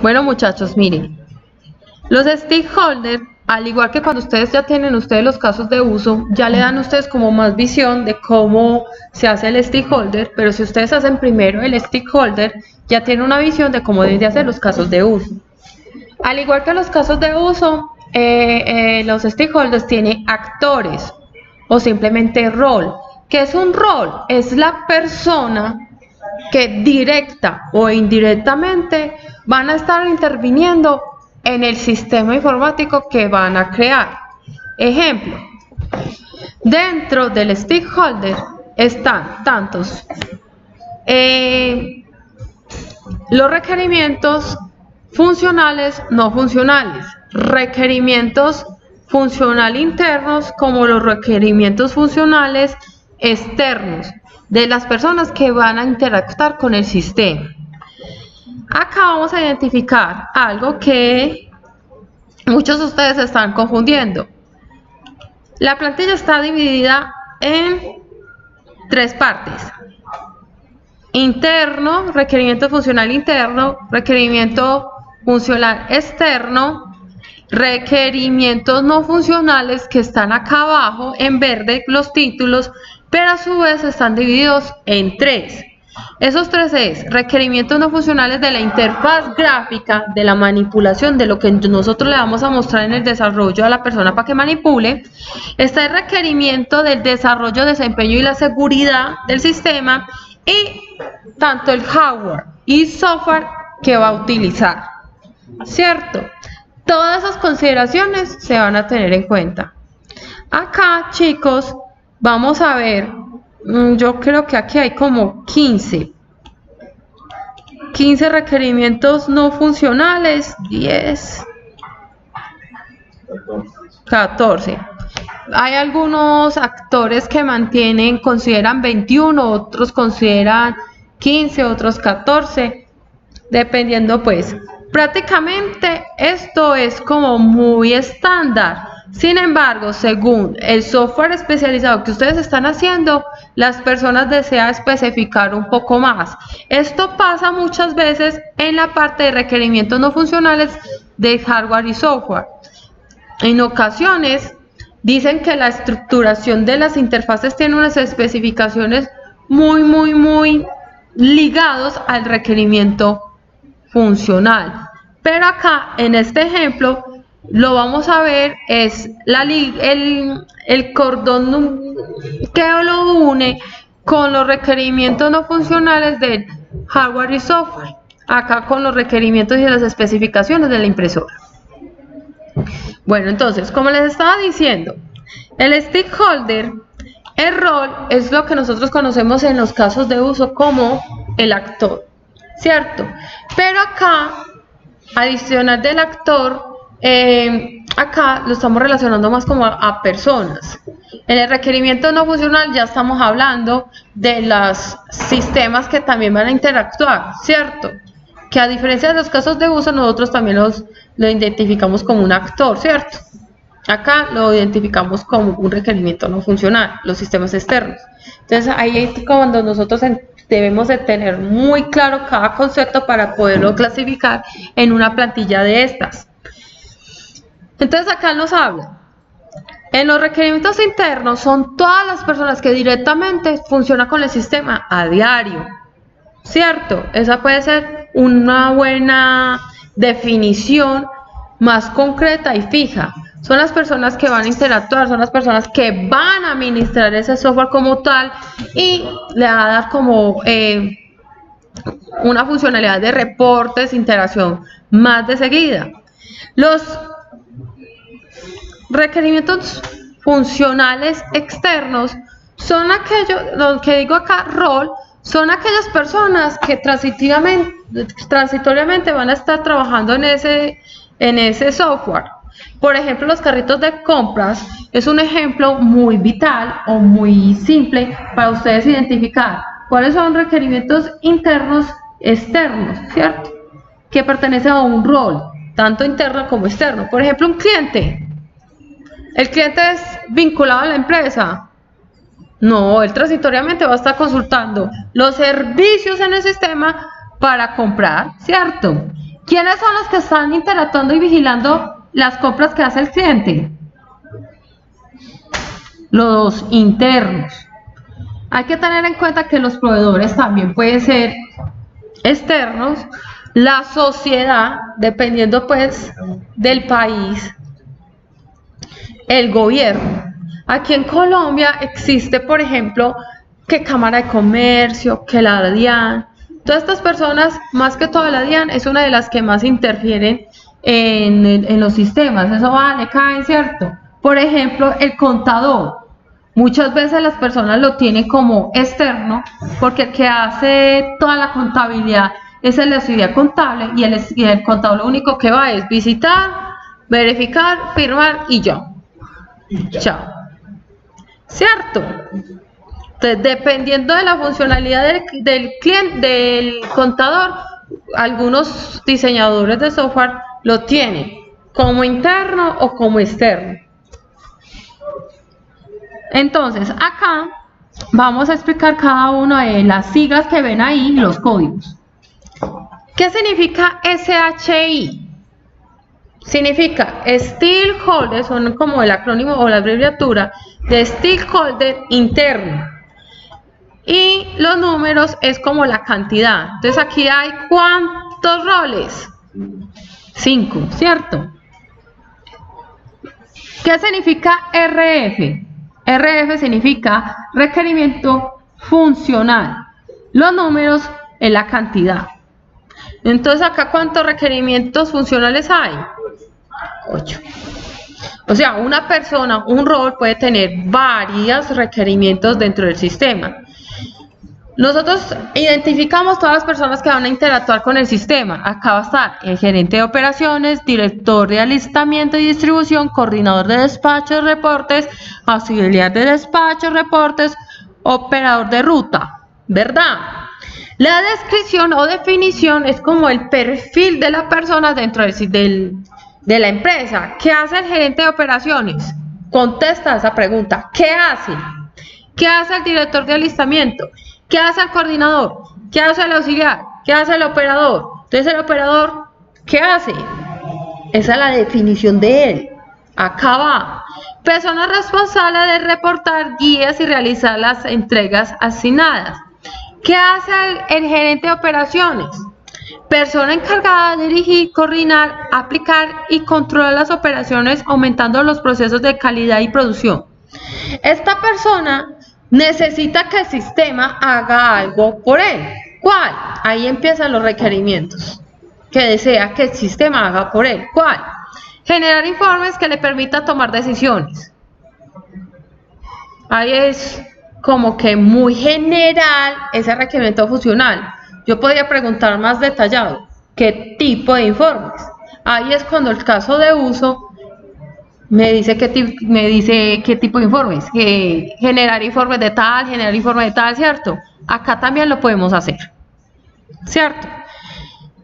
Bueno, muchachos, miren, los stakeholders, al igual que cuando ustedes ya tienen los casos de uso, ya le dan a ustedes como más visión de cómo se hace el stakeholder, pero si ustedes hacen primero el stakeholder, ya tienen una visión de cómo deben de hacer los casos de uso. Al igual que los casos de uso, los stakeholders tienen actores o simplemente rol. ¿Qué es un rol? Es la persona que directa o indirectamente van a estar interviniendo en el sistema informático que van a crear. Ejemplo, dentro del stakeholder están tantos los requerimientos funcionales, no funcionales, requerimientos funcional internos como los requerimientos funcionales externos de las personas que van a interactuar con el sistema. Acá vamos a identificar algo que muchos de ustedes están confundiendo. La plantilla está dividida en tres partes: interno, requerimiento funcional interno, requerimiento funcional externo, requerimientos no funcionales que están acá abajo en verde los títulos, pero a su vez están divididos en tres. Esos tres es requerimientos no funcionales de la interfaz gráfica, de la manipulación, de lo que nosotros le vamos a mostrar en el desarrollo a la persona para que manipule. Está el requerimiento del desarrollo, desempeño y la seguridad del sistema, y tanto el hardware y software que va a utilizar, ¿cierto? Todas esas consideraciones se van a tener en cuenta. Acá, chicos, vamos a ver, yo creo que aquí hay como 15 requerimientos no funcionales, 10, 14. Hay algunos actores que consideran 21, otros consideran 15, otros 14, dependiendo pues. Prácticamente esto es como muy estándar. Sin embargo, según el software especializado que ustedes están haciendo, las personas desean especificar un poco más. Esto pasa muchas veces en la parte de requerimientos no funcionales de hardware y software. En ocasiones dicen que la estructuración de las interfaces tiene unas especificaciones muy ligados al requerimiento funcional. Pero acá en este ejemplo lo vamos a ver es el cordón que lo une con los requerimientos no funcionales del hardware y software, acá con los requerimientos y las especificaciones de la impresora. Bueno, entonces, como les estaba diciendo, el stakeholder, el rol, es lo que nosotros conocemos en los casos de uso como el actor, ¿cierto? Pero acá, adicional del actor, acá lo estamos relacionando más como a personas. En el requerimiento no funcional ya estamos hablando de los sistemas que también van a interactuar, ¿cierto? Que a diferencia de los casos de uso, nosotros también lo identificamos como un actor, ¿cierto? Acá lo identificamos como un requerimiento no funcional, los sistemas externos. Entonces ahí es cuando nosotros debemos de tener muy claro cada concepto para poderlo clasificar en una plantilla de estas. Entonces acá nos habla, en los requerimientos internos son todas las personas que directamente funcionan con el sistema a diario, ¿cierto? Esa puede ser una buena definición más concreta y fija. Son las personas que van a interactuar, son las personas que van a administrar ese software como tal y le va a dar como una funcionalidad de reportes, interacción más de seguida. Los requerimientos funcionales externos son aquellos, lo que digo acá, rol, son aquellas personas que transitoriamente van a estar trabajando en ese software. Por ejemplo, los carritos de compras es un ejemplo muy vital o muy simple para ustedes identificar cuáles son requerimientos internos, externos, ¿cierto? Que pertenecen a un rol, tanto interno como externo. Por ejemplo, un cliente. ¿El cliente es vinculado a la empresa? No, él transitoriamente va a estar consultando los servicios en el sistema para comprar, ¿cierto? ¿Quiénes son los que están interactuando y vigilando las compras que hace el cliente? Los internos. Hay que tener en cuenta que los proveedores también pueden ser externos, la sociedad, dependiendo pues del país, el gobierno. Aquí en Colombia existe, por ejemplo, que Cámara de Comercio, que la DIAN. Todas estas personas, más que toda la DIAN, es una de las que más interfieren en los sistemas. Eso vale, caen, ¿cierto? Por ejemplo, el contador. Muchas veces las personas lo tienen como externo, porque el que hace toda la contabilidad es el auxiliar contable, y el contador lo único que va es visitar, verificar, firmar y ya. Chao. ¿Cierto? Entonces, dependiendo de la funcionalidad del cliente, del contador, algunos diseñadores de software lo tienen como interno o como externo. Entonces, acá vamos a explicar cada una de las siglas que ven ahí, los códigos. ¿Qué significa SHI? Significa Stakeholder, son como el acrónimo o la abreviatura de Stakeholder interno. Y los números es como la cantidad. Entonces aquí hay ¿cuántos roles? 5, ¿cierto? ¿Qué significa RF? RF significa requerimiento funcional. Los números es la cantidad. Entonces acá ¿cuántos requerimientos funcionales hay? 8. O sea, una persona, un rol puede tener varios requerimientos dentro del sistema. Nosotros identificamos todas las personas que van a interactuar con el sistema. Acá va a estar el gerente de operaciones, director de alistamiento y distribución, coordinador de despachos, reportes, auxiliar de despachos, reportes, operador de ruta, ¿verdad? La descripción o definición es como el perfil de la persona dentro de la empresa. ¿Qué hace el gerente de operaciones? Contesta esa pregunta. ¿Qué hace? ¿Qué hace el director de alistamiento? ¿Qué hace el coordinador? ¿Qué hace el auxiliar? ¿Qué hace el operador? Entonces el operador, ¿qué hace? Esa es la definición de él. Acá va. Persona responsable de reportar guías y realizar las entregas asignadas. ¿Qué hace el gerente de operaciones? Persona encargada de dirigir, coordinar, aplicar y controlar las operaciones, aumentando los procesos de calidad y producción. Esta persona necesita que el sistema haga algo por él. ¿Cuál? Ahí empiezan los requerimientos que desea que el sistema haga por él. ¿Cuál? Generar informes que le permita tomar decisiones. Ahí es como que muy general ese requerimiento funcional. Yo podría preguntar más detallado, ¿qué tipo de informes? Ahí es cuando el caso de uso me dice qué tipo de informes, que generar informes de tal, ¿cierto? Acá también lo podemos hacer, ¿cierto?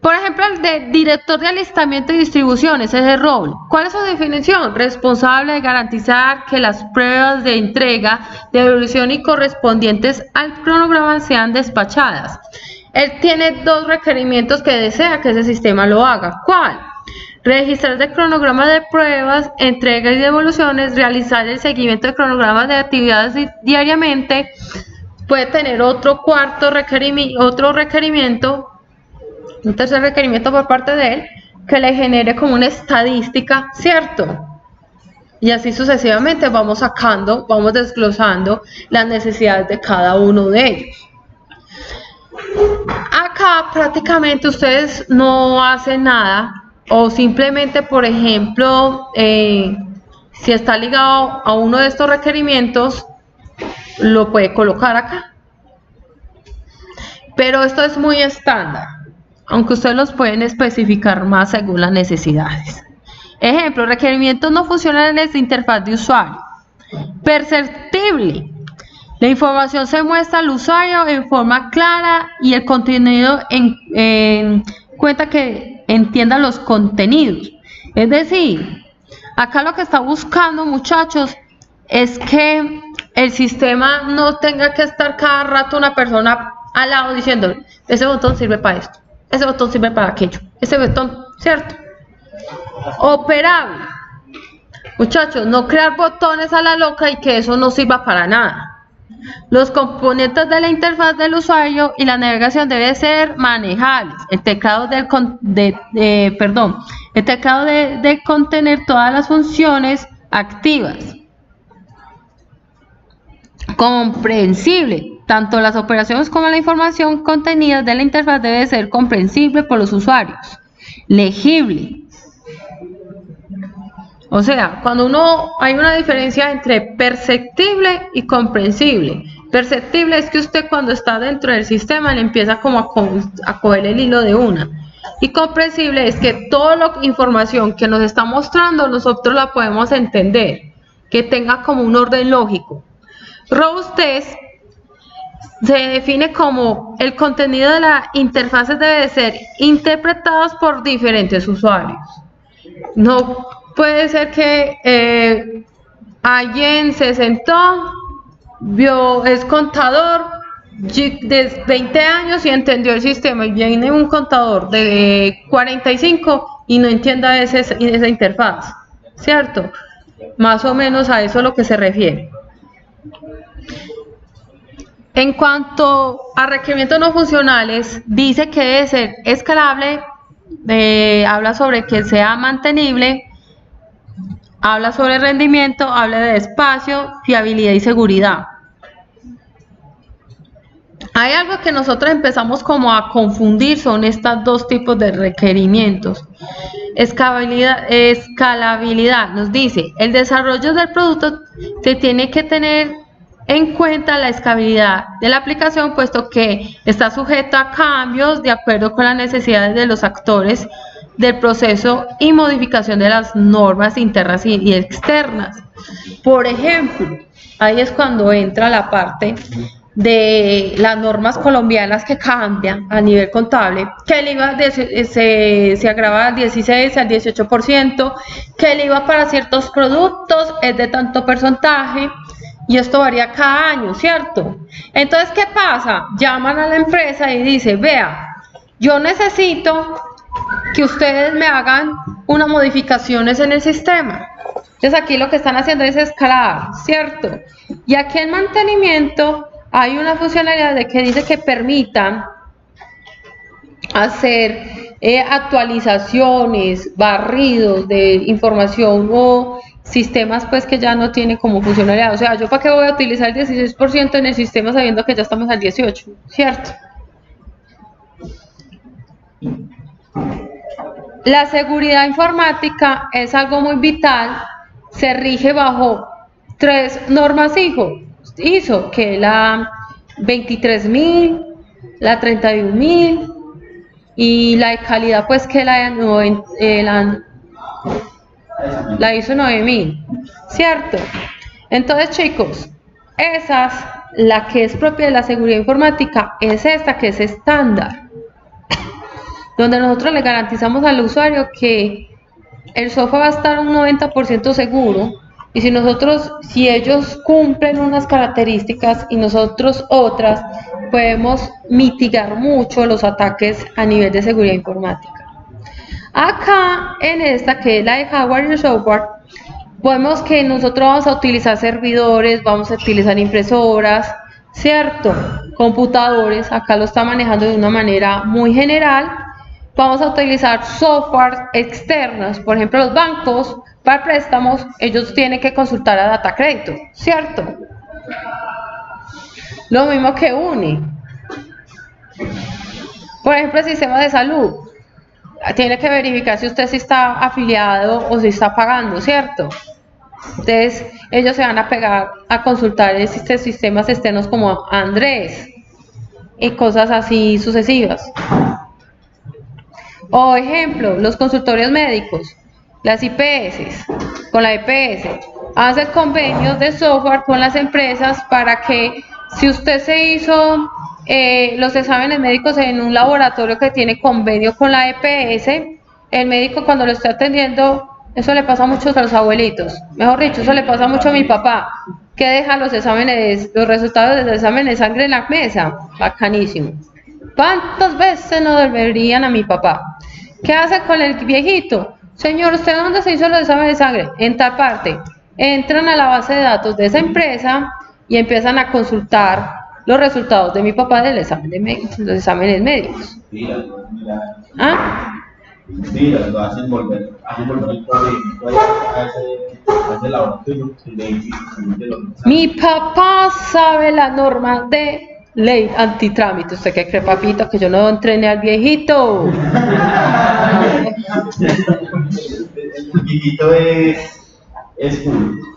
Por ejemplo, el de director de alistamiento y distribución, ese es el rol. ¿Cuál es su definición? Responsable de garantizar que las pruebas de entrega, de evolución y correspondientes al cronograma sean despachadas. Él tiene dos requerimientos que desea que ese sistema lo haga. ¿Cuál? Registrar el cronograma de pruebas, entregas y devoluciones, realizar el seguimiento de cronogramas de actividades diariamente. Puede tener otro requerimiento, un tercer requerimiento por parte de él, que le genere como una estadística, ¿cierto? Y así sucesivamente vamos sacando, vamos desglosando las necesidades de cada uno de ellos. Acá prácticamente ustedes no hacen nada, o simplemente, por ejemplo, si está ligado a uno de estos requerimientos, lo puede colocar acá. Pero esto es muy estándar, aunque ustedes los pueden especificar más según las necesidades. Ejemplo, requerimientos no funcionales de interfaz de usuario. Perceptible. La información se muestra al usuario en forma clara y el contenido en cuenta que entienda los contenidos. Es decir, acá lo que está buscando, muchachos, es que el sistema no tenga que estar cada rato una persona al lado diciendo, ese botón sirve para esto, ese botón sirve para aquello. ese botón, ¿cierto? Operable. Muchachos, no crear botones a la loca y que eso no sirva para nada. Los componentes de la interfaz del usuario y la navegación deben ser manejables. El teclado debe contener todas las funciones activas. Comprensible. Tanto las operaciones como la información contenida de la interfaz debe ser comprensible por los usuarios. Legible. O sea, cuando hay una diferencia entre perceptible y comprensible. Perceptible es que usted cuando está dentro del sistema le empieza como a coger el hilo de una. Y comprensible es que toda la información que nos está mostrando nosotros la podemos entender. Que tenga como un orden lógico. Robustez se define como el contenido de la interfaz debe ser interpretados por diferentes usuarios. No puede ser que alguien se sentó, es contador de 20 años y entendió el sistema, y viene un contador de 45 y no entienda esa interfaz, ¿cierto? Más o menos a eso es lo que se refiere. En cuanto a requerimientos no funcionales, dice que debe ser escalable, habla sobre que sea mantenible, habla sobre rendimiento, habla de espacio, fiabilidad y seguridad. Hay algo que nosotros empezamos como a confundir, son estos dos tipos de requerimientos. Escalabilidad nos dice, el desarrollo del producto se tiene que tener en cuenta la escalabilidad de la aplicación, puesto que está sujeta a cambios de acuerdo con las necesidades de los actores del proceso y modificación de las normas internas y externas. Por ejemplo, ahí es cuando entra la parte de las normas colombianas que cambian a nivel contable, que el IVA se agrava al 16 al 18%, que el IVA para ciertos productos es de tanto porcentaje, y esto varía cada año, ¿cierto? Entonces, ¿qué pasa? Llaman a la empresa y dicen, vea, yo necesito que ustedes me hagan unas modificaciones en el sistema. Entonces, aquí lo que están haciendo es escalar, ¿cierto? Y aquí en mantenimiento hay una funcionalidad de que dice que permitan hacer actualizaciones, barridos de información o sistemas pues que ya no tienen como funcionalidad. O sea, yo para qué voy a utilizar el 16% en el sistema sabiendo que ya estamos al 18%, ¿cierto? La seguridad informática es algo muy vital, se rige bajo 3 normas ISO, que es la 23000, la 31000 y la de calidad pues que la ISO 9000, ¿cierto? Entonces, chicos, la que es propia de la seguridad informática es esta, que es estándar, donde nosotros le garantizamos al usuario que el software va a estar un 90% seguro, y si ellos cumplen unas características y nosotros otras, podemos mitigar mucho los ataques a nivel de seguridad informática. Acá en esta, que es la de hardware y software, vemos que nosotros vamos a utilizar servidores, vamos a utilizar impresoras, ¿cierto? Computadores, acá lo está manejando de una manera muy general. Vamos a utilizar software externos, por ejemplo los bancos, para préstamos, ellos tienen que consultar a Datacrédito, ¿cierto? Lo mismo que UNI. Por ejemplo, el sistema de salud, tiene que verificar si usted sí está afiliado o si está pagando, ¿cierto? Entonces, ellos se van a pegar a consultar sistemas externos como Andrés y cosas así sucesivas. O ejemplo, los consultorios médicos, las IPS, con la EPS, hacer convenios de software con las empresas para que si usted se hizo los exámenes médicos en un laboratorio que tiene convenio con la EPS, el médico cuando lo esté atendiendo, eso le pasa mucho a los abuelitos, mejor dicho, eso le pasa mucho a mi papá, que deja los resultados del examen de sangre en la mesa, bacanísimo. ¿Cuántas veces no devolverían a mi papá? ¿Qué hace con el viejito? Señor, ¿usted dónde se hizo los exámenes de sangre? En tal parte. Entran a la base de datos de esa empresa y empiezan a consultar los resultados de mi papá del examen los exámenes médicos. Mira. ¿Ah? Mira, lo hacen volver el pobre a ese laboratorio de los Mi papá sabe la norma de ley antitrámite. ¿Usted qué cree, papito? Que yo no entrené al viejito. El viejito es cool.